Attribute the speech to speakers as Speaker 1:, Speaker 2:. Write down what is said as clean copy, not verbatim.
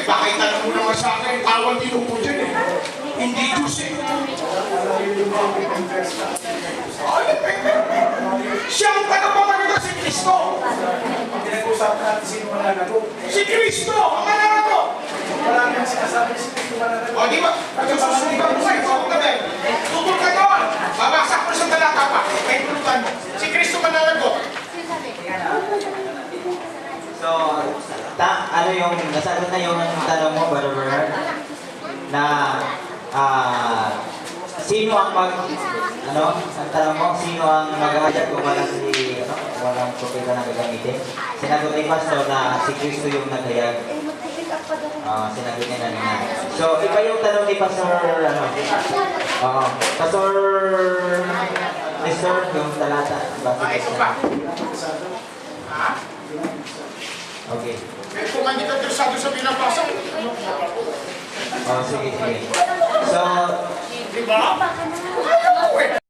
Speaker 1: bakit tanong mo naman sa akin, awang tinupo dyan eh. Hindi Diyos eh. Siyang tagapamagitan si Kristo.
Speaker 2: Pinag-usapan natin sino mananagot.
Speaker 1: Si Kristo, ang mananagot.
Speaker 2: Wala nang sinasabi si Kristo mananagot.
Speaker 1: O di ba? Nagsusunod ka buhay, huwag ka din. Tutol ka doon. Babasa ko sa talata pa. May tulutan mo. Si Kristo mananagot.
Speaker 3: So, ano yung, nasagot na yung tanong mo, Brother Bernard? Na, sino ang ang tanong mo, sino ang mag-aajat kung walang propeta na gagamitin? Sinagot ni Pastor na si Kristo yung naghayag. Sinagot niya na nila. So, iba yung tanong ni Pastor, Pastor Nestor, yung talata.
Speaker 1: Ito pa. Ha?
Speaker 3: Okay.
Speaker 1: Eh, kung hindi ka interesado sa binabasa,
Speaker 3: Sige. So,
Speaker 1: di ba? Ayaw ko eh.